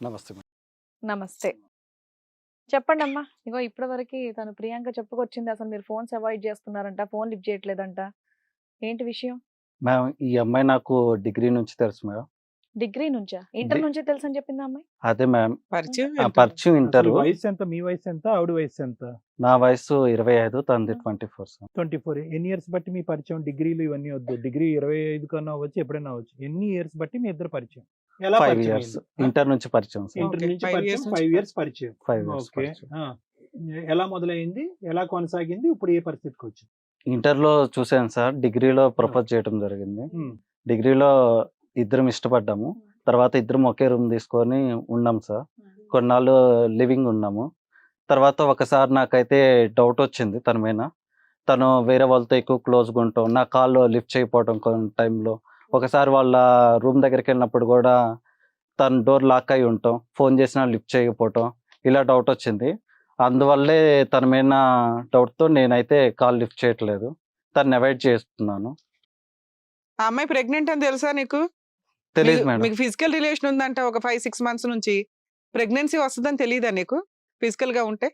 నమస్తే మేడం. నమస్తే. చెప్పండమ్మా. ఇగో ఇప్పటివరకి తను ప్రియాంక చెప్పుకొచ్చింది అసలు మీరు ఫోన్స్ అవాయిడ్ చేస్తున్నారంట. ఫోన్ లిఫ్ట్ చేయట్లేదంట. ఏంటి విషయం? మ్యామ్ ఈ అమ్మాయి నాకు డిగ్రీ నుంచి తెలుసు మేడం. డిగ్రీ నుంచా? ఇంటర్ డి నుంచే తెలుసని చెప్పిందా అమ్మాయి? అదే మ్యామ్. పరిచయం పరిచయం ఇంటరు. వయసు ఎంత? మీ వయసు ఎంత? ఆవిడ వయసు ఎంత? నా వయసు 25, తనది 24 సార్. 24. ఎన్ని ఇయర్స్ బట్టి మీ పరిచయం? డిగ్రీలు ఇవన్నీ వద్దు. డిగ్రీ 25 కన్నా అవ్వచ్చు, ఎప్పుడైనా అవ్వచ్చు. ఎన్ని ఇయర్స్ బట్టి మీ ఇద్దరు పరిచయం? ఎలా 5 పరిచయం ఇయర్స్ అయింది? ఇంటర్ నుంచి పరిచయం సార్. ఇంటర్ Okay, నుంచి 5 పరిచయం, years నుంచి 5 ఇయర్స్ పరిచయం. 5 ఇయర్స్ ఓకే. పరిచయం. ఎలా మొదలైంది? ఎలా కొనసాగింది? ఇప్పుడు ఏ పరిస్థితికి వచ్చింది? ఇంటర్‌లో చూసాను సార్. డిగ్రీలో ప్రపోజ్ చేయడం జరిగింది. డిగ్రీలో ఇద్దరం ఇష్టపడ్డాము. తర్వాత ఇద్దరం ఒకే రూమ్ తీసుకొని ఉన్నాం సార్. కొన్నాళ్ళు లివింగ్ ఉన్నాము. తర్వాత ఒకసారి నాకైతే డౌట్ వచ్చింది తన మీద. తను వేరే వాళ్ళతో ఎక్కువ క్లోజ్‌గా ఉండటం, నా కాల్ లిఫ్ట్ చేయకపోవడం కొన్ని టైంలో. ఒకసారి వాళ్ళ రూమ్ దగ్గరికి వెళ్ళినప్పుడు కూడా తను డోర్ లాక్ అయి ఉండటం, ఫోన్ చేసినా లిఫ్ట్ చేయకపోవటం, ఇలా డౌట్ వచ్చింది. అందువల్లే తన మీద డౌట్‌తో నేనైతే కాల్ లిఫ్ట్ చేయట్లేదు. తనని అవాయిడ్ చేస్తున్నాను. ఆ అమ్మాయి ప్రెగ్నెంట్ అని తెలుసా నీకు? తెలీదు మేడం. మీకు ఫిజికల్ రిలేషన్ ఉందంట ఒక 5-6 మంత్స్ నుంచి. ప్రెగ్నెన్సీ వస్తుందని తెలీదా నీకు ఫిజికల్ గా ఉంటే?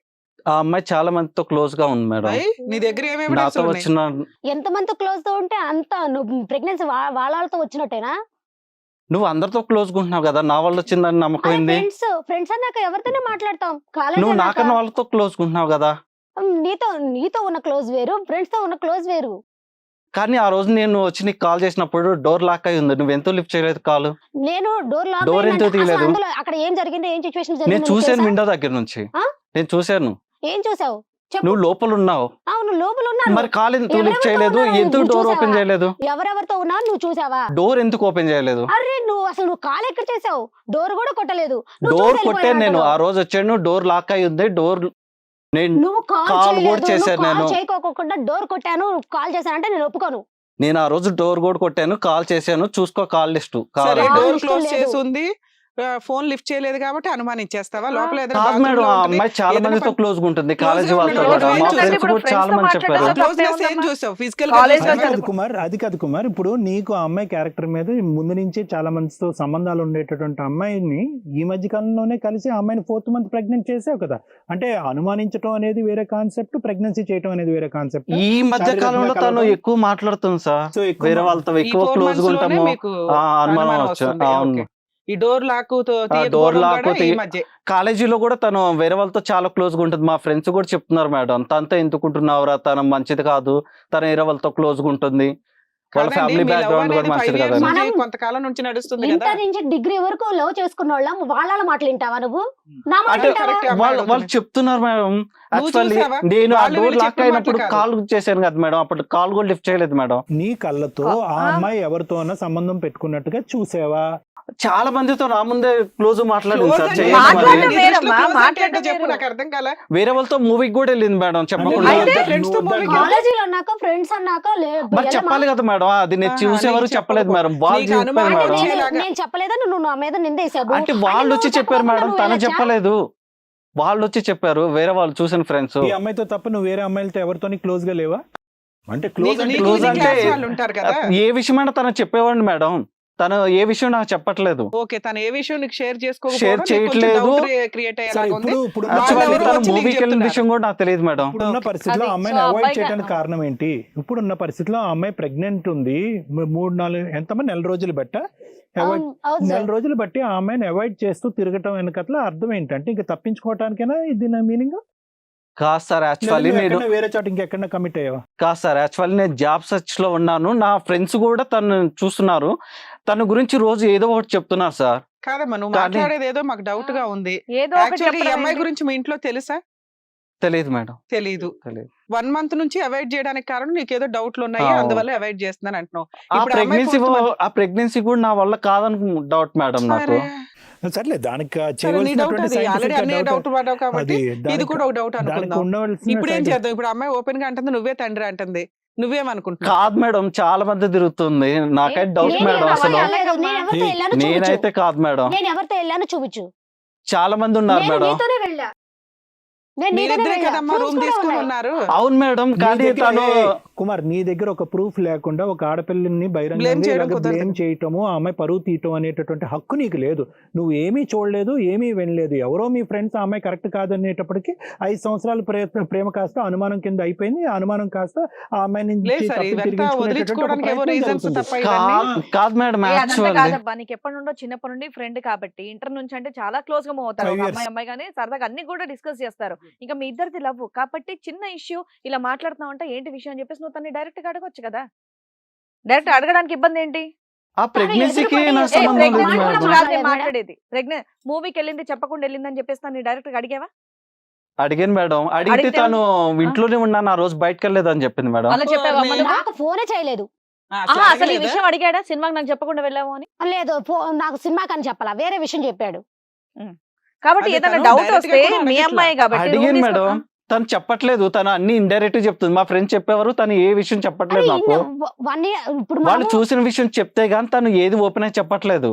ఆ అమ్మాయి చాలా మందితో క్లోజ్‌గా ఉంది మేడం. అయ్, నీ దగ్గర ఏమేమి నాతో వచ్చిన ఎంతమంది క్లోజ్ తో ఉంటే అంత నువ్వు ప్రెగ్నెన్సీ వాళ్ళతో వచ్చినట్టేనా? నువ్వు అందరితో క్లోజ్‌గా ఉంటున్నావు కదా, నా వల్ల వచ్చిందని నమ్మకం ఏంది? ఫ్రెండ్స్ అన్నాక ఎవరితోనే మాట్లాడతాం. నువ్వు నాకన్నా వాళ్ళతో క్లోజ్‌గా ఉంటున్నావు కదా. నీతో ఉన్న క్లోజ్ వేరు, ఫ్రెండ్స్ తో ఉన్న క్లోజ్ వేరు. కానీ ఆ రోజు నేను వచ్చి నీకు కాల్ చేసినప్పుడు డోర్ లాక్ అయి ఉంది. నువ్వు ఎంతో లిఫ్ట్ చేయలేదు కాల్. నేను డోర్ లాక్ డోర్ ఎందుకు తీయలేదు? అక్కడ ఏం జరిగింది, ఏం సిచువేషన్ నేను జరిగింది చూశాను విండో దగ్గర నుంచి. ఆ? నేను చూశాను. ఏం చూసావు? నువ్వు లోపల ఉన్నావు. అవును, లోపల ఉన్నాను. మరి కాల్ ఎందుకు లిఫ్ట్ చేయలేదు? ఎవరెవరితో ఎందుకు ఉన్నావు? డోర్ నువ్వు ఓపెన్ చేయలేదు? ఎవరెవరితో ఉన్నావు నువ్వు చూసావా? డోర్ ఎందుకు ఓపెన్ చేయలేదు? అరే నువ్వు కాల్ ఎక్కడ చేసావు? డోర్ కూడా కొట్టలేదు. డోర్ కొట్టాను నేను. ఆ రోజు వచ్చాను, డోర్ లాక్ అయి ఉంది. డోర్ నేను నువ్వు కాల్ కాల్ కూడా చేశాను నేను. చేయకోకుండా డోర్ కొట్టాను, కాల్ చేశానంటే నేను ఒప్పుకోను. నేను ఆ రోజు డోర్ కూడా కొట్టాను, కాల్ చేశాను. చూసుకో కాల్ లిస్ట్. సరే, కాల్ డోర్ లిస్ట్ క్లోజ్ లేదు. చేసి ఉంది, ఫోన్ లిఫ్ట్ చేయలేదు కాబట్టి అనుమానించేస్తావా? లోపల ఏదైనా కాదు మేడం, ఆ అమ్మాయి చాలా ఏదైనా మందితో క్లోజ్ ఉంటుంది. కాలేజీ Close వాళ్ళతో గా కూడా. ఉండదు. మా Close ఫ్రెండ్స్ ఇప్పుడు కూడా చాలా friends తో మంది చెప్పారు. మాట్లాడాలి. క్లోజ్నెస్ ఏం చూసావు? ఫిజికల్ College లో అది కాదు చదువు- కుమార్, ఇప్పుడు నీకు ఆ అమ్మాయి క్యారెక్టర్ మీద ముందు నుంచే చాలా మందితో సంబంధాలు ఉండేటటువంటి అమ్మాయిని ఈ మధ్య కాలంలోనే కలిసి ఆ అమ్మాయిని 4th మంత్ ప్రెగ్నెంట్ చేసావు కదా. అంటే అనుమానించడం అనేది వేరే కాన్సెప్ట్, ప్రెగ్నెన్సీ చేయడం అనేది వేరే కాన్సెప్ట్. ఈ మధ్య కాలంలో తను ఎక్కువ మాట్లాడుతుంది సార్. సో వేరే వాళ్ళతో ఎక్కువ క్లోజ్ గా ఉంటాము. అనుమానం వచ్చు. అవును. ఈ డోర్ లాక్ డోర్ లాక్ ఈ మధ్య కాలేజీలో కూడా తను వేరే వాళ్ళతో చాలా క్లోజ్ గా ఉంటుంది. మా ఫ్రెండ్స్ కూడా చెప్తున్నారు మేడం, తనతో ఎందుకుంటున్నావురా, తను మంచిది కాదు, తను వేరే వాళ్ళతో క్లోజ్ గా ఉంటుంది. వాళ్ళ కాదండి, ఫ్యామిలీ మీ love బ్యాక్గ్రౌండ్ కూడా అనేది మంచిది 5 years కదా. మనం- నుంచి, కొంతకాలం నుంచి నడుస్తుంది కదా. ఇంటర్ నుంచి డిగ్రీ వరకు లవ్ చేసుకున్న వాళ్ళం, వాళ్ళ మాటలు వింటావా నువ్వు? నా మాట అంటే వింటావా? correct. వాళ్ళు చెప్తున్నారు మేడం. యాక్చువల్లీ చూసావా? నేను ఆ వాళ్ళు డోర్ వీళ్ళు లాక్ చెప్పిన అయినప్పుడు మాటలు కాల్ చేశాను కదా మేడం. అప్పుడు కాల్ కూడా లిఫ్ట్ చేయలేదు మేడం. నీ కళ్ళతో ఆ అమ్మాయి ఎవరితోనో సంబంధం పెట్టుకున్నట్టుగా చూసావా? చాలా మందితో నా ముందే క్లోజ్ మాట్లాడింది Close సార్. అంటే చేయండి మాట్లాడడం మరి. నీ దృష్టిలో వేరమ్మా, close అంటే ఏంటో మాట్లాడడం చెప్పు, వేరు. నాకు అర్థం కాలే. వేరే వాళ్ళతో మూవీకి కూడా వెళ్ళింది మేడం చెప్పకుండా. అయితే నువ్వు friends తో దాన్ని- movie కాలేజీలో అన్నాక ఫ్రెండ్స్ అన్నాక మరి చెప్పాలి కదా మేడం. అది నేను ఆహా, చూసేవారు నీకు చెప్పలేదు మేడం. వాళ్ళు నీకు చెప్పారు అనుమానం మేడం. వచ్చేలాగా. నేను చెప్పలేదని నువ్వు నా మీద నిందేశావు. అంటే వాళ్ళు వచ్చి చెప్పారు మేడం, తను చెప్పలేదు. వాళ్ళు వచ్చి చెప్పారు, వేరే వాళ్ళు చూసిన ఫ్రెండ్స్. ఈ అమ్మాయితో తప్ప నువ్వు వేరే అమ్మాయిలతో ఎవరితోని క్లోజ్ గా లేవా? అంటే క్లోజ్ నీకు- అంటే నీకు close నీ అంటే class వాళ్ళు ఉంటారు కదా. ఏ విషయమైనా తను చెప్పేవాడిని మేడం. తను ఏ విషయం నాకు చెప్పట్లేదు. ఓకే, తను ఏ విషయం నీకు షేర్ Share చేయట్లేదు. క్రియేట్ సరే, అయ్యేలాగా ఉంది. ఇప్పుడు వాళ్ళు Actually ఎవరో తను వచ్చి నీకు మూవీకి వెళ్ళిన చెప్తున్నారు. విషయం కూడా నాకు తెలియదు మేడం. ఇప్పుడున్న పరిస్థితిలో అది ఆ అమ్మాయిని సో అవాయిడ్ అబ్బాయికి- చేయడానికి కారణం ఏంటి? ఇప్పుడున్న పరిస్థితిలో ఆ అమ్మాయి ప్రెగ్నెంట్ ఉంది. 3-4 ఎంతమంది నెల రోజులు బట్ట నెల రోజులు బట్టి ఆ అమ్మాయిని అవాయిడ్ చేస్తూ తిరగటం వెనకట్ల అర్థం ఏంటంటే ఇంకా తప్పించుకోవటానికైనా ఇది నా మీనింగ్. కాదు సార్, యాక్చువల్లీ నేను వేరే చోట ఇంకెక్కడ కమిట్ అయ్యావా? కాదు సార్, యాక్చువల్లీ నేను జాబ్ సర్చ్ లో ఉన్నాను. నా ఫ్రెండ్స్ కూడా తను చూస్తున్నారు. తన గురించి రోజు ఏదో ఒకటి చెప్తున్నారు సార్. కాదమ్మా, నువ్వు కానీ- మాట్లాడేది ఏదో మాకు డౌట్ గా ఉంది. ఏదో ఒకటి యాక్చువల్లీ ఈ చెప్పడం అమ్మాయి ఏంటి? గురించి మీ ఇంట్లో తెలుసా? తెలియదు మేడం. తెలీదు. తెలియదు. 1 month నుంచి అవాయిడ్ చేయడానికి కారణం నీకు ఏదో డౌట్లు ఉన్నాయి, అవును. అందువల్ల అవాయిడ్ చేస్తున్నాను అంటున్నావు. ఆ ఇప్పుడు ఆ అమ్మాయి ప్రెగ్నెన్సీ 4th month. ఆ ప్రెగ్నెన్సీ కూడా నా వల్ల కాదని డౌట్ మేడం నాకు. సరే, సర్లే, దానికి సరే, నీ డౌట్ చేయవలసినటువంటి అది. ఆల్రెడీ scientific అన్ని doubt డౌట్ పడ్డావు కాబట్టి అది ఇది దానికి- కూడా ఒక డౌట్ దానికి అనుకుందాం. ఉండవలసిన ఇప్పుడు ఏం scientific- చేద్దాం? ఇప్పుడు అమ్మాయి ఓపెన్ గా అంటుంది నువ్వే తండ్రి అంటుంది, నువ్వేమనుకుంటున్నావు? కాదు మేడం, చాలా మంది తిరుగుతుంది. నాకైతే డౌట్ నేను మేడం ఎవరితో అసలు. వెళ్ళానో చూపించు. నేనైతే కాదు మేడం. నేను ఎవరితో వెళ్ళానో చూపించు. చాలా మంది ఉన్నారు నేను మేడం. నీతోనే వెళ్ళా. నేను నీతోనే మీరిద్దరే వెళ్ళా. కదమ్మా Proofs రూమ్ కూడా తీసుకొని ఉన్నాయి. ఉన్నారు. అవును మేడం, నీ కానీ దగ్గర- తను కుమార్ నీ దగ్గర ఒక ప్రూఫ్ లేకుండా ఒక ఆడపిల్లని Blame బహిరంగంగా చేయడం ఇలాగ కుదరదు. బ్లేమ్ చేయటము, ఆ అమ్మాయి పరువు తీయటం అనేటటువంటి హక్కు నీకు లేదు. నువ్వు ఏమీ చూడలేదు, ఏమీ వినలేదు. ఎవరో మీ ఫ్రెండ్స్ ఆ అమ్మాయి కరెక్ట్ కాదనేటప్పటికి 5 సంవత్సరాల ప్రేమ కాస్త అనుమానం కింద అయిపోయింది. ఆ అనుమానం కాస్త ఆ అమ్మాయి నుంచి లేదు సార్, తప్పులు ఇవంతా తిరిగించుకునేటటువంటి ఒక వదిలించుకోవడానికి ఏవో ప్రయత్నం రీజన్స్ జరుగుతుంది. తప్ప ఇవన్నీ కాదు మేడం, అదంతా యాక్చువల్లీ కాదబ్బా, నీకు ఎప్పటి నుండో చిన్నప్పటి నుండి ఫ్రెండ్ కాబట్టి ఇంటర్ నుంచి అంటే చాలా క్లోజ్ గా మూవ్ అవుతారు. 5 ఒక years. అమ్మాయి కానీ సరదాగా అన్ని కూడా డిస్కస్ చేస్తారు. ఇంకా మీ ఇద్దరిది లవ్ కాబట్టి చిన్న ఇష్యూ ఇలా మాట్లాడుతున్నావు అంటే ఏంటి విషయం అని చెప్పేసి నువ్వు తన్ని డైరెక్ట్ గా అడగొచ్చు కదా. డైరెక్ట్ అడగడానికి ఇబ్బంది ఏంటి? ఆ ప్రెగ్నెన్సీకి ఎదురుపడి- నా ఏ, సంబంధం లేదు pregnant మేడం. కూడా కాదు నేను మేడం. మాట్లాడేది. ప్రెగ్నెంట్ మూవీకి వెళ్ళింది చెప్పకుండా వెళ్ళింది అని చెప్పేసి తను డైరెక్ట్ గా అడిగావా? అడిగాను మేడం, అడిగితే అడిగితే తను ఇంట్లోనే ఉన్నాను, ఆ రోజు బయటకు వెళ్ళలేదు అని చెప్పింది మేడం. అలా చెప్పావా అమ్మ నువ్వు? నాకు ఫోనే చేయలేదు. ఆహా, అసలు ఈ విషయం అడిగాడా సినిమాకి నాకు చెప్పకుండా వెళ్ళావు అని? లేదు నాకు సినిమాకి అని చెప్పాలా, వేరే విషయం చెప్పాడు. కాబట్టి అదే ఏదైనా తను డౌట్ direct గా వస్తే కూడా మీ అడగట్లా. అమ్మాయి కాబట్టి room అడిగాను తీసుకో- మేడం, తను చెప్పట్లేదు. తను అన్ని ఇండైరెక్ట్ చెప్తుంది. మా ఫ్రెండ్స్ చెప్పేవారు, తను ఏ విషయం చెప్పట్లేదు నాకు. 1 year ఇప్పుడు వాళ్ళు మనము చూసిన విషయం చెప్తే గానీ తను ఏది ఓపెన్ అయి చెప్పట్లేదు.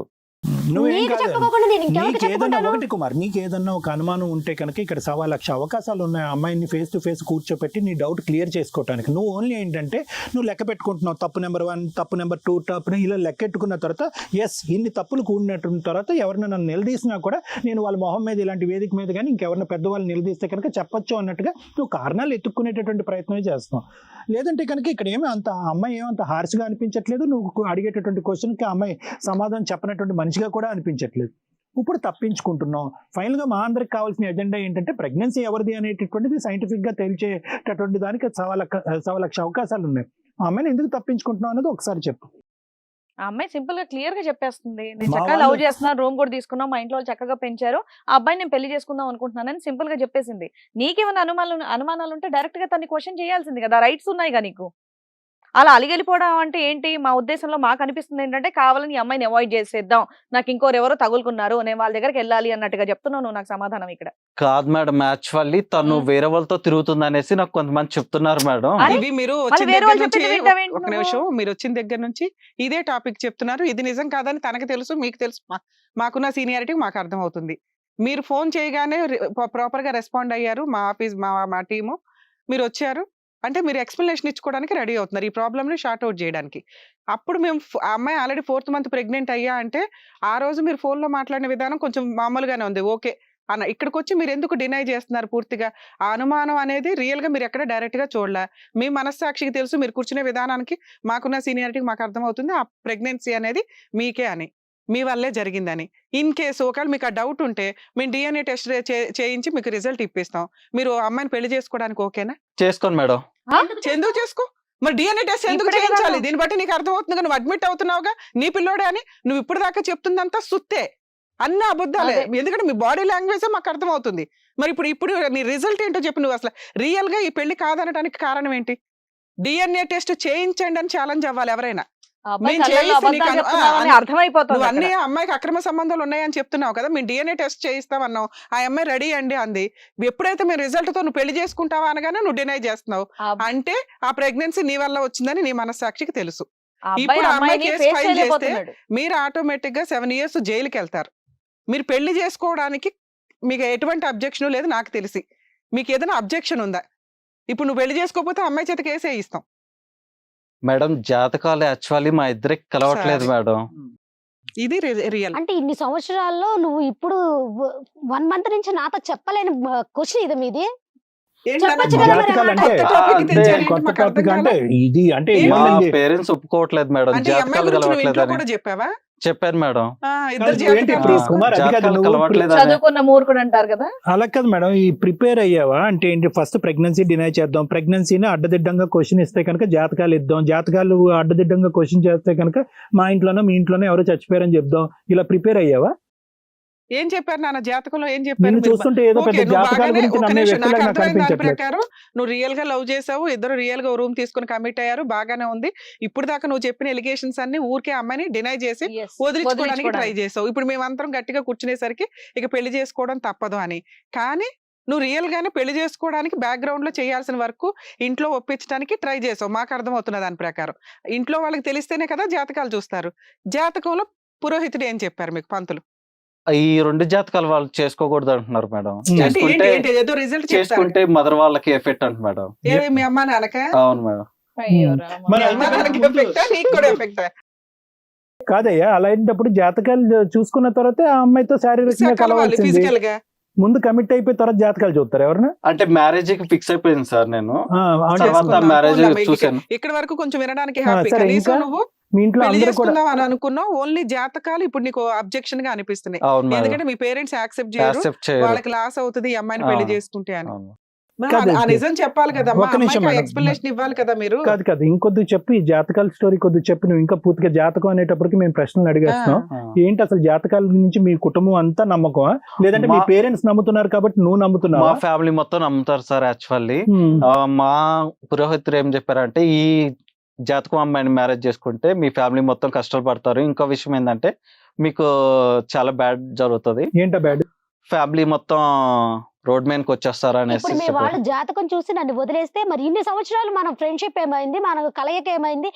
నువ్వేం నీకు కాదు. చెప్పుకోకుండా నేను ఇంకెవరికి నీకు ఏదన్నా చెప్పుకుంటాను? ఒకటి కుమార్, నీకు ఏదన్నా ఒక అనుమానం ఉంటే కనుక ఇక్కడ 1,00,000 అవకాశాలు ఉన్నాయి. అమ్మాయిని ఫేస్ టు ఫేస్ కూర్చోపెట్టి నీ డౌట్ క్లియర్ చేసుకోవడానికి. నువ్వు ఓన్లీ ఏంటంటే నువ్వు లెక్క పెట్టుకుంటున్నావు. తప్పు నెంబర్ 1, తప్పు నెంబర్ 2, తప్పు ఇలా లెక్కెట్టుకున్న తర్వాత ఎస్ ఇన్ని తప్పులు కూడినట్టు తర్వాత ఎవరిని నన్ను నిలదీసినా కూడా నేను వాళ్ళ మొహం మీద ఇలాంటి వేదిక మీద కానీ ఇంకెవరిని పెద్దవాళ్ళు నిలదీస్తే కనుక చెప్పొచ్చు అన్నట్టుగా నువ్వు కారణాలు ఎత్తుక్కునేటటువంటి ప్రయత్నమే చేస్తున్నావు. లేదంటే కనుక ఇక్కడ ఏమీ అంత ఆ అమ్మాయి ఏమంత హార్ష్గా అనిపించట్లేదు. నువ్వు అడిగేటటువంటి క్వశ్చన్కి ఆ అమ్మాయి సమాధానం చెప్పినటువంటి మనిషిగా కూడా అనిపించట్లేదు. ఇప్పుడు తప్పించుకుంటున్నాం. ఫైనల్గా మా అందరికి కావాల్సిన ఎజెండా ఏంటంటే ప్రెగ్నెన్సీ ఎవరిది అనేటటువంటిది సైంటిఫిక్గా తెలిసేటటువంటి దానికి 1,00,000 అవకాశాలు ఉన్నాయి. ఆ అమ్మాయిని ఎందుకు తప్పించుకుంటున్నాం అనేది ఒకసారి చెప్పు. ఆ అమ్మాయి సింపుల్ గా క్లియర్ గా చెప్పేస్తుంది. నేను మా చక్కగా లవ్ వాళ్ళు- చేస్తున్నాను, రూమ్ కూడా తీసుకున్నాం, మా ఇంట్లో వాళ్ళు చక్కగా పెంచారు, ఆ అబ్బాయి నేను పెళ్లి చేసుకుందాం అనుకుంటున్నానని సింపుల్ గా చెప్పేసింది. నీకేమైనా అనుమానాలు ఉంటే డైరెక్ట్ గా తన్ని క్వశ్చన్ చేయాల్సింది కదా, రైట్స్ ఉన్నాయిగా నీకు. అలా అలిగెళ్ళిపోవడం అంటే ఏంటి? మా ఉద్దేశంలో మాకు అనిపిస్తుంది ఏంటంటే కావాలని ఈ అమ్మాయిని అవాయిడ్ చేసేద్దాం, నాకు ఇంకోరెవరో తగులుకున్నారు, నేను వాళ్ళ దగ్గరికి వెళ్ళాలి అన్నట్టుగా చెప్తున్నావు నువ్వు నాకు సమాధానం ఇక్కడ. కాదు మేడం, యాక్చువల్లీ తను వేరే వాళ్ళతో తిరుగుతుంది అనేసి నాకు కొంతమంది చెప్తున్నారు మేడం. అరే, ఇవి మీరు మళ్ళీ వచ్చిన వేరే దగ్గర వాళ్ళు నుంచి చెప్పింది వింటావేంటి ఒక నువ్వు? నిమిషం, మీరు వచ్చిన దగ్గర నుంచి ఇదే టాపిక్ చెప్తున్నారు. ఇది నిజం కాదని తనకు తెలుసు, మీకు తెలుసు. మాకున్న సీనియారిటీ మాకు అర్థం అవుతుంది. మీరు ఫోన్ చేయగానే ప్రాపర్ గా రెస్పాండ్ అయ్యారు. మా ఆఫీస్ మా టీము మీరు వచ్చారు అంటే మీరు ఎక్స్ప్లెనేషన్ ఇచ్చుకోవడానికి రెడీ అవుతున్నారు, ఈ ప్రాబ్లమ్ ని షార్ట్ అవుట్ చేయడానికి. అప్పుడు మేము ఆ అమ్మాయి ఆల్రెడీ 4th month ప్రెగ్నెంట్ అయ్యా అంటే ఆ రోజు మీరు ఫోన్ లో మాట్లాడిన విధానం కొంచెం మామూలుగానే ఉంది, ఓకే అన్న. ఇక్కడికి వచ్చి మీరు ఎందుకు డినై చేస్తున్నారు పూర్తిగా? ఆ అనుమానం అనేది రియల్ గా మీరు ఎక్కడ డైరెక్ట్ గా చూడలే. మీ మనస్సాక్షికి తెలుసు, మీరు కూర్చునే విధానానికి మాకున్న సీనియారిటీకి మాకు అర్థం అవుతుంది ఆ ప్రెగ్నెన్సీ అనేది మీకే అని, మీ వల్లే జరిగిందని. ఇన్ కేసు ఒకవేళ మీకు ఆ డౌట్ ఉంటే మేము DNA టెస్ట్ చేయించి మీకు రిజల్ట్ ఇప్పిస్తాం. మీరు అమ్మాయిని పెళ్లి చేసుకోవడానికి ఓకేనా? చేసుకోండి మేడం. ఎందుకు చేసుకో? మరి DNA టెస్ట్ ఎందుకు ఇప్పుడే కదా చేయించాలి? దీన్ని బట్టి నీకు అర్థం అవుతుంది, నువ్వు అడ్మిట్ అవుతున్నావుగా, నీ పిల్లోడే అని. నువ్వు ఇప్పుడు దాకా చెప్తుందంతా సుత్తే, అన్ని అబద్ధాలే. అదే. ఎందుకంటే మీ బాడీ లాంగ్వేజ్ మాకు అర్థం అవుతుంది. మరి ఇప్పుడు నీ రిజల్ట్ ఏంటో చెప్పు. నువ్వు అసలు రియల్ గా ఈ పెళ్లి కాదనడానికి కారణం ఏంటి? DNA టెస్ట్ చేయించండి అని ఛాలెంజ్ అవ్వాలి ఎవరైనా. ఆ అబ్బాయి నేను కళ్ళల్లో చేయిస్తే నీకు అబద్ధాలు చెప్తున్నావని అర్థమైపోతుంది నువ్వు అక్కడ. అన్ని అమ్మాయికి అక్రమ సంబంధాలు ఉన్నాయని చెప్తున్నావు కదా, మేము DNA టెస్ట్ చేయిస్తామన్నావు, ఆ అమ్మాయి రెడీ అండి అంది. ఎప్పుడైతే మేము రిజల్ట్ తో నువ్వు పెళ్లి చేసుకుంటావా అనగానే నువ్వు డినై చేస్తున్నావు. ఆ అబ్- అంటే ఆ ప్రెగ్నెన్సీ నీ వల్ల వచ్చిందని నీ మనస్సాక్షికి తెలుసు. ఆ అబ్బాయి ఇప్పుడు ఆ అమ్మాయి అమ్మాయిని కేసు ఫేస్ ఫైల్ చేస్తే చేయలేకపోతున్నాడు. మీరు ఆటోమేటిక్ గా 7 years జైలుకి వెళ్తారు. మీరు పెళ్లి చేసుకోవడానికి మీకు ఎటువంటి అబ్జెక్షన్ లేదు నాకు తెలిసి. మీకు ఏదైనా అబ్జెక్షన్ ఉందా? ఇప్పుడు నువ్వు పెళ్లి చేసుకోకపోతే అమ్మాయి చేత కేసే ఇస్తాం. మేడం జాతకాలు యాక్చువల్లీ మా ఇద్దరికి కలవట్లేదు సరే. మేడం. ఇది రియల్. అంటే ఇన్ని సంవత్సరాల్లో నువ్వు ఇప్పుడు 1 month నుంచి నాతో చెప్పలేని క్వశ్చన్ ఇది మీది. చెప్పొచ్చు కదా మరి జాతకాలు ఆ అంటే మాట. కొత్త టాపిక్ అంటే ఇది అంటే ఏంటి? మా ఏమైంది? పేరెంట్స్ ఒప్పుకోవట్లేదు మేడం, అంటే ఈ అమ్మాయి జాతకాలు గురించి నువ్వు ఇంట్లో కలవట్లేదని. కూడా చెప్పావా? చెప్పాను మేడం. ఇద్దరు కాదు, ఏంటి ఇప్పుడు జాతకాలు కుమార్ అది కాదు, జాతకాలు నువ్వు కలవట్లేదని. చదువుకున్న మూర్ఖుడు అంటారు కదా. అలా కాదు మేడం, ఈ ప్రిపేర్ అయ్యావా అంటే ఏంటి? ఫస్ట్ ప్రెగ్నెన్సీ డినై చేద్దాం, ప్రెగ్నెన్సీని అడ్డదిడ్డంగా క్వశ్చన్ ఇస్తే కనుక జాతకాలు ఇద్దాం, జాతకాలు అడ్డదిడ్డంగా క్వశ్చన్ చేస్తే కనుక మా ఇంట్లోనో మీ ఇంట్లోనో ఎవరో చచ్చిపోయారని చెప్దాం. ఇలా ప్రిపేర్ అయ్యావా? ఏం చెప్పారు నాన్న జాతకంలో? ఏం చెప్పారు? నిన్ను మీరు చూస్తుంటే ఏదో ఓకే, పెద్ద నువ్వు జాతకాల బాగానే గురించి ఒక నమ్మే నిమిషం, నాకు వ్యక్తిలాగా నాకు అర్థమైంది. దాని అనిపించట్లేదు. ప్రకారం నువ్వు రియల్ గా లవ్ చేసావు, ఇద్దరు రియల్ గా రూమ్ తీసుకుని కమిట్ అయ్యారు, బాగానే ఉంది. ఇప్పుడు దాకా నువ్వు చెప్పిన ఎలిగేషన్స్ అన్ని ఊరికే అమ్మాయిని డినై చేసి Yes. వదిలించుకోవడానికి ట్రై వదిలించుకోవడానికి. చేసావు. ఇప్పుడు మేమంతరం గట్టిగా కూర్చునేసరికి ఇక పెళ్లి చేసుకోవడం తప్పదు అని. కానీ నువ్వు రియల్ గానే పెళ్లి చేసుకోవడానికి బ్యాక్గ్రౌండ్ లో చేయాల్సిన వరకు ఇంట్లో ఒప్పించడానికి ట్రై చేసావు, మాకు అర్థమవుతున్న దాని ప్రకారం. ఇంట్లో వాళ్ళకి తెలిస్తేనే కదా జాతకాలు చూస్తారు. జాతకంలో పురోహితుడు ఏం చెప్పారు మీకు పంతులు? ఈ 2 జాతకాలు వాళ్ళు చేసుకోకూడదు అంటున్నారు మేడం. అంటే ఏంటి చేసుకుంటే ఏంటి ఏదో రిజల్ట్ చేసుకుంటే మదర్ వాళ్ళకి ఎఫెక్ట్ అంట మేడం. ఏమి మీ అమ్మ నాన్నక అవును మేడం. అయ్యో ఉమ్. రామ. మరి మీ అమ్మ నాన్నకి ఎఫెక్టా నీకు కూడా ఎఫెక్టా? కాదయ్యా, అలా అయినప్పుడు జాతకాలు చూసుకున్న తర్వాత ఆ అమ్మాయితో శారీరకంగా కలవాల్సింది. ఫిజికల్ గా ముందు కమిట్ అయిపోయి తర్వాత జాతకాలు చూస్తారు ఎవరన్నా? అంటే మ్యారేజ్ కి ఫిక్స్ అయిపోయింది సార్ నేను. అంటే తర్వాత చేసుకుందాం, మ్యారేజ్ పోన్లే, మీకు చూసాను. ఇక్కడ వరకు కొంచెం వినడానికి ఆ, హ్యాపీ. సరే, కనీసం ఇంకా నువ్వు మీ ఇంట్లో పెళ్లి అందరూ కూడా చేసుకుందాం అని అనుకున్నావు. ఓన్లీ జాతకాలు ఇప్పుడు నీకు అబ్జెక్షన్ గా అనిపిస్తున్నాయి. అవును మేడం. ఎందుకంటే మీ పేరెంట్స్ యాక్సెప్ట్ చేయరు, యాక్సెప్ట్ చేయరు. వాళ్ళకి లాస్ అవుతుంది ఈ అమ్మాయిని పెళ్లి ఆ. చేసుకుంటే అని. అవును. మరి కాదు, ఆ నిజం చెప్పాలి కదా, ఒక్క నిమిషం మేడం. ఎక్స్ప్లెనేషన్ ఇవ్వాలి కదా మీరు. కాదు ఇంకొద్ది చెప్పు, ఈ జాతకాల స్టోరీ కొద్ది చెప్పు. నువ్వు ఇంకా పూర్తిగా జాతకం అనేటప్పటికి మేము ప్రశ్నలు అడిగేస్తున్నాం. ఆ. ఏంటి అసలు జాతకాల గురించి మీ కుటుంబం అంతా నమ్మకమా, లేదంటే మీ మా- పేరెంట్స్ నమ్ముతున్నారు కాబట్టి నువ్వు నమ్ముతున్నావా? మా ఫ్యామిలీ మొత్తం నమ్ముతారు సార్. యాక్చువల్లీ మా పురోహితులు ఏం చెప్పారంటే, ఈ జాతకం అమ్మాయిని మ్యారేజ్ చేసుకుంటే మీ ఫ్యామిలీ మొత్తం కష్టాలు పడతారు. ఇంకో విషయం ఏంటంటే మీకు చాలా బ్యాడ్ జరుగుతుంది, ఏంటా బ్యాడ్? ఫ్యామిలీ మొత్తం రోడ్ మీదకి వచ్చేస్తారు అనేసి ఇప్పుడు మీ వాళ్ళు జాతకం చూసి నన్ను వదిలేస్తే మరి ఇన్ని సంవత్సరాలు మన ఫ్రెండ్షిప్ ఏమైంది, మన కలయిక ఏమైంది,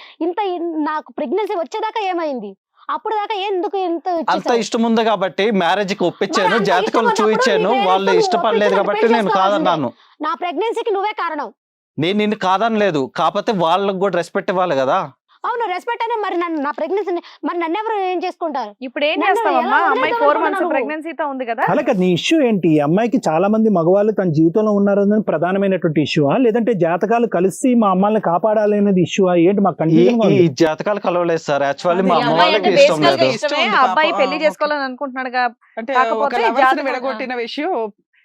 నాకు ప్రెగ్నెన్సీ వచ్చేదాకా ఏమైంది? అప్పుడు దాకా ఎందుకు ఇంత అంత ఇచ్చేసావు? ఇష్టం ఉంది కాబట్టి మ్యారేజ్ కి ఒప్పించాను, మరి అంత జాతకాలు ఇష్టం ఉన్నప్పుడు చూపించాను. నీ వాళ్ళు parents ఇష్టపడలేదు ఒప్పించి కాబట్టి పెళ్లి నేను చేసుకోవాల్సిందే. కాదన్నాను. నా ప్రెగ్నెన్సీకి నువ్వే కారణం. నేను నిన్ను కాదనలేదు, కాకపోతే వాళ్ళకి కూడా రెస్పెక్ట్ ఇవ్వాలి కదా. అవును, రెస్పెక్ట్ అనే మరి నా ప్రెగ్నెన్సీ మరి నన్ను ఎవరు ఏం చేసుకుంటారు? ఇప్పుడు ఏం నన్ను చేస్తావమ్మా? ఎలా అమ్మాయి వదిలేద్దాం 4 months అనుకున్నావు? ప్రెగ్నెన్సీతో ఉంది కదా. అలా కదా, నీ ఇష్యూ ఏంటి? ఈ అమ్మాయికి చాలా మంది మగవాళ్ళు తన జీవితంలో ఉన్నారని ప్రధానమైనటువంటి ఇష్యూవా, లేదంటే జాతకాలు కలిసి మా అమ్మాయిని కాపాడాలి అనేది ఇష్యూవా? ఏంటి మాకు ఈ కన్ఫ్యూజన్ ఈ జాతకాలు కలవలేదు సార్. యాక్చువల్లీ అదే మా ఈ అమ్మ అమ్మాయి వాళ్ళకి అంటే ఇష్టం బేసికల్ గా లేదు. ఇష్టమే, ఇష్టం ఉంది ఆ అబ్బాయి పాపం. పెళ్లి చేసుకోవాలని అనుకుంటున్నాడు అంటే కాకపోతే ఒక లవర్స్ జాతకం- విడగొట్టిన విషయం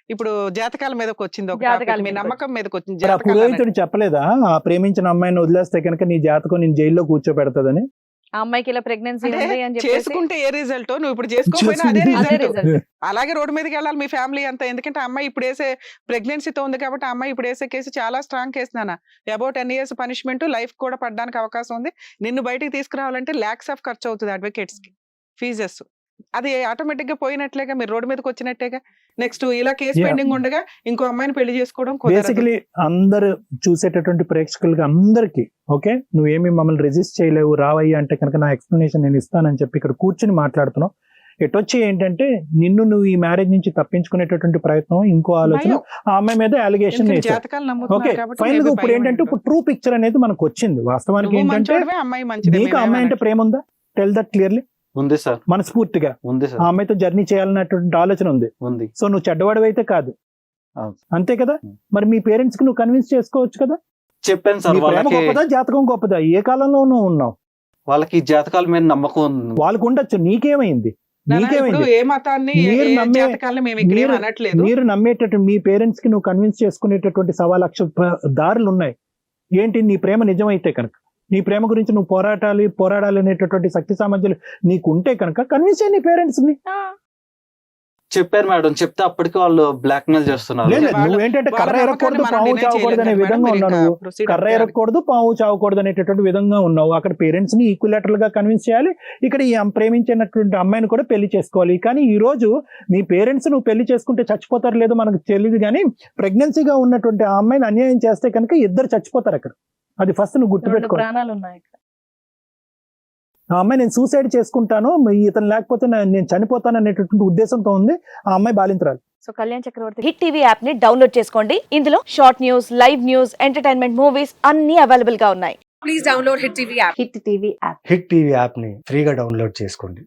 ఇప్పుడు జాతకాల మీదకి వచ్చింది. ఒక జాతకాల topic. మీ మీదకి నమ్మకం మీదకి వచ్చింది. మరి ఆ జాతకాలు పురోహితుడు చెప్పలేదా ఆ ప్రేమించిన అమ్మాయిని వదిలేస్తే కనుక నీ జాతకం నేను జైల్లో కూర్చోబెడతదని? ఆ అమ్మాయికి ఇలా ప్రెగ్నెన్సీ అంటే ఉంది అని చెప్పేసి చేసుకుంటే ఏ రిజల్ట్, నువ్వు ఇప్పుడు చేసుకోకపోయినా అదే అదే రిజల్ట్. రిజల్ట్. అలాగే రోడ్డు మీదకి వెళ్ళాలి మీ ఫ్యామిలీ అంతా. ఎందుకంటే ఆ అమ్మాయి ఇప్పుడు వేసే ప్రెగ్నెన్సీతో ఉంది కాబట్టి ఆ అమ్మాయి ఇప్పుడు వేసే కేసు చాలా స్ట్రాంగ్ కేసు నాన్న. అబౌట్ 10 years పనిష్మెంట్, లైఫ్ కూడా పడడానికి అవకాశం ఉంది. నిన్ను బయటికి తీసుకురావాలంటే lakhs of ఖర్చు అవుతుంది అడ్వకేట్స్ కి ఫీజెస్. అది ఆటోమేటిక్ గా పోయినట్లేగా, మీరు రోడ్డు మీదకి వచ్చినట్టేగా. నెక్స్ట్ ఇలా కేసు Yeah. పెండింగ్ ఉండగా ఇంకో అమ్మాయిని పెళ్లి చేసుకోవడం కుదరదు. బేసికలీ అందరు చూసేటటువంటి ప్రేక్షకులుగా అందరికి ఓకే, నువ్వేమి మమ్మల్ని రెజిస్ట్ చేయలేవు, రావయ్యా అంటే కనుక నా ఎక్స్ప్లెనేషన్ నేను ఇస్తానని చెప్పి ఇక్కడ కూర్చుని మాట్లాడుతున్నావు. ఎటొచ్చి ఏంటంటే నువ్వు ఈ మ్యారేజ్ నుంచి తప్పించుకునేటటువంటి ప్రయత్నం, ఇంకో ఆలోచన, భయం. ఆ అమ్మాయి మీద అలిగేషన్ ఎందుకంటే వేశారు. జాతకాలు ఓకే, నమ్ముతున్నారు కాబట్టి ఫైనల్ గా maybe ఇప్పుడు భయం ఏంటంటే ఉండదు. ఇప్పుడు ట్రూ పిక్చర్ అనేది మనకు వచ్చింది. వాస్తవానికి నువ్వు ఏంటంటే మంచోడివే, అమ్మాయి మంచిదే, నీకు ఆ అమ్మాయి అంటే ప్రేమ ఉందా? Tell that clearly. ఉంది సార్, మనస్ఫూర్తిగా ఉంది ఆ సార్, అమ్మాయితో జర్నీ చేయాలన్నటువంటి ఆలోచన ఉంది. ఉంది. సో నువ్వు చెడ్డవాడివి అయితే కాదు, అవును. అంతే కదా? మరి మీ పేరెంట్స్ కి నువ్వు కన్విన్స్ చేసుకోవచ్చు కదా. చెప్పాను సార్ నీ ప్రేమ వాళ్ళకి. గొప్పదా జాతకం గొప్పదా? ఏ కాలంలో నువ్వు ఉన్నావు? వాళ్ళకి ఈ జాతకాల మీద నమ్మకం ఉంది. వాళ్ళకు ఉండొచ్చు, నీకేమైంది? నాన్న, ఇప్పుడు నీకేమైంది? ఏ మతాన్ని మీరు ఏ నమ్మే- జాతకాలని మేము ఇక్కడ ఏం మీరు- అనట్లేదు. మీరు నమ్మేటటువంటి మీ పేరెంట్స్ కి నువ్వు కన్విన్స్ చేసుకునేటటువంటి 1,00,000 దారులు ఉన్నాయి. ఏంటి? నీ ప్రేమ నిజమైతే కనుక, నీ ప్రేమ గురించి నువ్వు పోరాడాలి అనేటటువంటి శక్తి సామర్థ్యాలు నీకు ఉంటే కనుక కన్విన్స్ చేయి నీ పేరెంట్స్ ని. చెప్పారు మేడం, చెప్తే అప్పటికి వాళ్ళు బ్లాక్ మెయిల్ చేస్తున్నారు. లేదు, వాళ్ళ- నువ్వేంటంటే వాళ్ళ కర్ర నమ్మకాన్ని ఎరగకూడదు, మనం పాము డినై చావకూడదు అనే చేయలేం కదా విధంగా మేడం, ఉన్నావు మీరు నువ్వు. ఇంకా proceed కర్ర అవ్వాలి. ఎరగకూడదు, పాము చావకూడదు అనేటటువంటి విధంగా ఉన్నావు. అక్కడ పేరెంట్స్ ని ఈక్విలేటరల్ గా కన్విన్స్ చేయాలి, ఇక్కడ ఈ ప్రేమించినటువంటి అమ్మాయిని కూడా పెళ్లి చేసుకోవాలి. కానీ ఈ రోజు నీ పేరెంట్స్ నువ్వు పెళ్లి చేసుకుంటే చచ్చిపోతారు లేదో మనకు తెలియదు, కానీ ప్రెగ్నెన్సీగా ఉన్నటువంటి ఆ అమ్మాయిని అన్యాయం చేస్తే కనుక ఇద్దరు చచ్చిపోతారు అక్కడ. అది ఫస్ట్ నువ్వు 2 గుర్తుపెట్టుకో. ప్రాణాలు ఉన్నాయి. ఆ అమ్మాయి నేను సూసైడ్ చేసుకుంటాను, ఇతను లేకపోతే నేను చనిపోతాను అనేటటువంటి ఉద్దేశంతో ఉంది ఆ అమ్మాయి బాలింతరాలు. సో కళ్యాణ్ చక్రవర్తి హిట్ టీవీ యాప్ ని డౌన్లోడ్ చేసుకోండి. ఇందులో short news, live news, entertainment movies అన్ని అవైలబుల్ గా ఉన్నాయి. హిట్ టీవీ యాప్ ని ఫ్రీగా డౌన్లోడ్ చేసుకోండి.